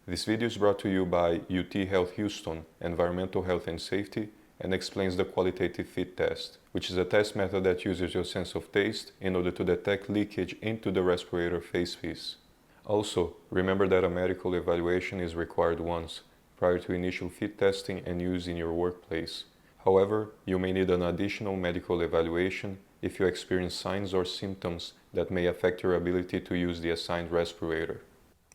This video is brought to you by UT Health Houston, Environmental Health and Safety, and explains the qualitative fit test, which is a test method that uses your sense of taste in order to detect leakage into the respirator face piece. Also, remember that a medical evaluation is required once, prior to initial fit testing and use in your workplace. However, you may need an additional medical evaluation if you experience signs or symptoms that may affect your ability to use the assigned respirator.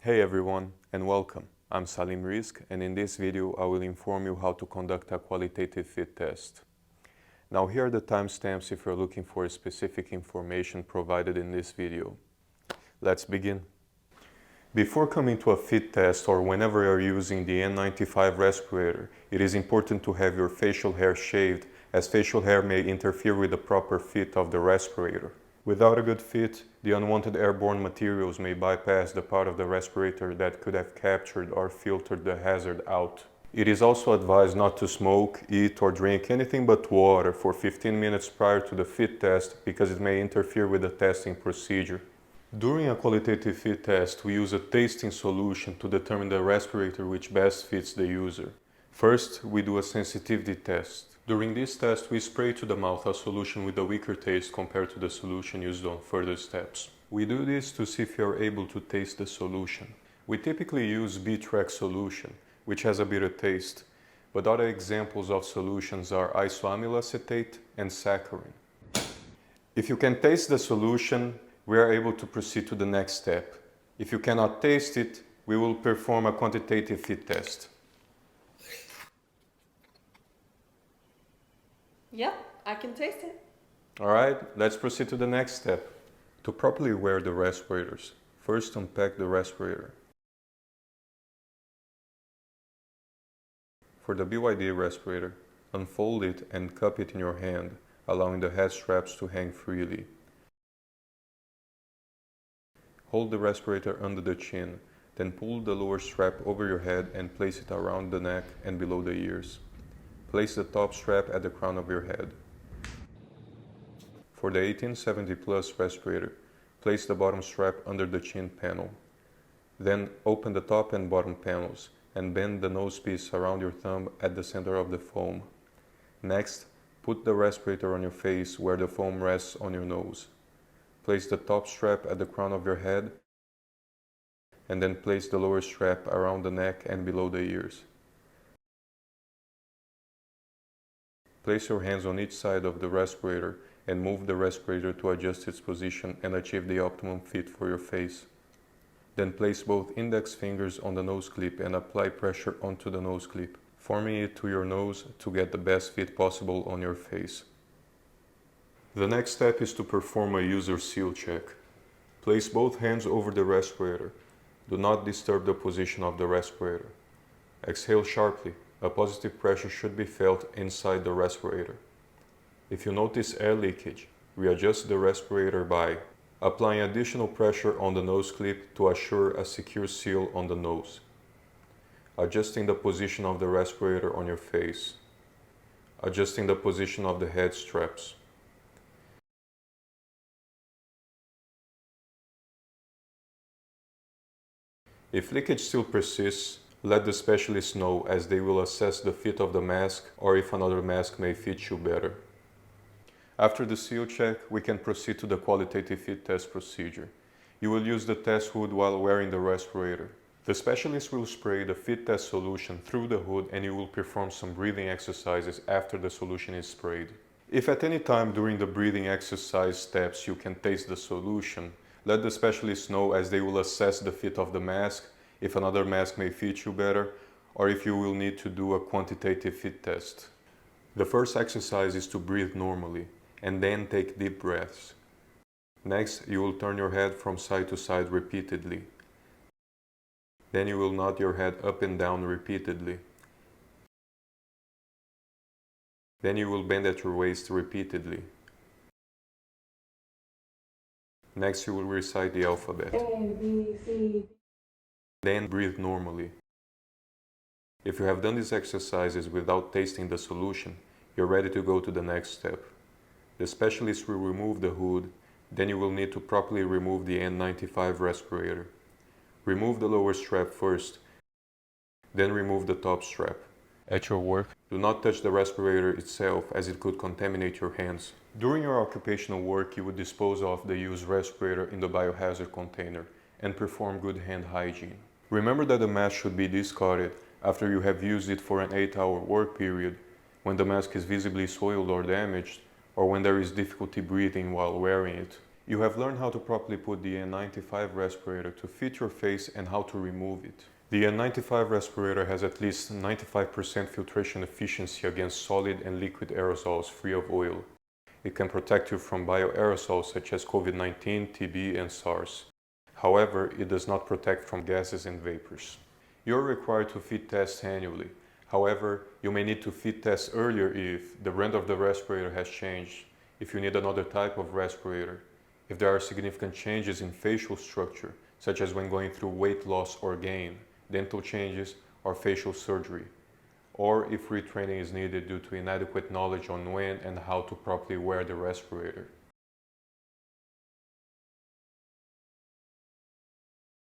Hey everyone, and welcome. I'm Salim Rizk, and in this video I will inform you how to conduct a qualitative fit test. Now here are the timestamps if you're looking for specific information provided in this video. Let's begin. Before coming to a fit test or whenever you're using the N95 respirator, it is important to have your facial hair shaved, as facial hair may interfere with the proper fit of the respirator. Without a good fit, the unwanted airborne materials may bypass the part of the respirator that could have captured or filtered the hazard out. It is also advised not to smoke, eat, or drink anything but water for 15 minutes prior to the fit test because it may interfere with the testing procedure. During a qualitative fit test, we use a tasting solution to determine the respirator which best fits the user. First, we do a sensitivity test. During this test, we spray to the mouth a solution with a weaker taste compared to the solution used on further steps. We do this to see if you are able to taste the solution. We typically use B-Track solution, which has a bitter taste, but other examples of solutions are isoamyl acetate and saccharin. If you can taste the solution, we are able to proceed to the next step. If you cannot taste it, we will perform a quantitative fit test. Yep, I can taste it. Alright, let's proceed to the next step. To properly wear the respirators, first unpack the respirator. For the BYD respirator, unfold it and cup it in your hand, allowing the head straps to hang freely. Hold the respirator under the chin, then pull the lower strap over your head and place it around the neck and below the ears. Place the top strap at the crown of your head. For the 1870 Plus respirator, place the bottom strap under the chin panel. Then open the top and bottom panels and bend the nose piece around your thumb at the center of the foam. Next, put the respirator on your face where the foam rests on your nose. Place the top strap at the crown of your head and then place the lower strap around the neck and below the ears. Place your hands on each side of the respirator and move the respirator to adjust its position and achieve the optimum fit for your face. Then place both index fingers on the nose clip and apply pressure onto the nose clip, forming it to your nose to get the best fit possible on your face. The next step is to perform a user seal check. Place both hands over the respirator. Do not disturb the position of the respirator. Exhale sharply. A positive pressure should be felt inside the respirator. If you notice air leakage, readjust the respirator by applying additional pressure on the nose clip to assure a secure seal on the nose, adjusting the position of the respirator on your face, adjusting the position of the head straps. If leakage still persists, let the specialist know, as they will assess the fit of the mask or if another mask may fit you better. After the seal check, we can proceed to the qualitative fit test procedure. You will use the test hood while wearing the respirator. The specialist will spray the fit test solution through the hood and you will perform some breathing exercises after the solution is sprayed. If at any time during the breathing exercise steps you can taste the solution, let the specialist know, as they will assess the fit of the mask, if another mask may fit you better, or if you will need to do a quantitative fit test. The first exercise is to breathe normally, and then take deep breaths. Next, you will turn your head from side to side repeatedly. Then you will nod your head up and down repeatedly. Then you will bend at your waist repeatedly. Next, you will recite the alphabet. A, B, C. Then breathe normally. If you have done these exercises without tasting the solution, you're ready to go to the next step. The specialist will remove the hood, then you will need to properly remove the N95 respirator. Remove the lower strap first, Then remove the top strap. At your work, do not touch the respirator itself as it could contaminate your hands. During your occupational work, you would dispose of the used respirator in the biohazard container and perform good hand hygiene. Remember that the mask should be discarded after you have used it for an 8-hour work period, when the mask is visibly soiled or damaged, or when there is difficulty breathing while wearing it. You have learned how to properly put the N95 respirator to fit your face and how to remove it. The N95 respirator has at least 95% filtration efficiency against solid and liquid aerosols free of oil. It can protect you from bioaerosols such as COVID-19, TB, and SARS. However, it does not protect from gases and vapors. You are required to fit tests annually. However, you may need to fit tests earlier if the brand of the respirator has changed, if you need another type of respirator, if there are significant changes in facial structure, such as when going through weight loss or gain, dental changes, or facial surgery, or if retraining is needed due to inadequate knowledge on when and how to properly wear the respirator.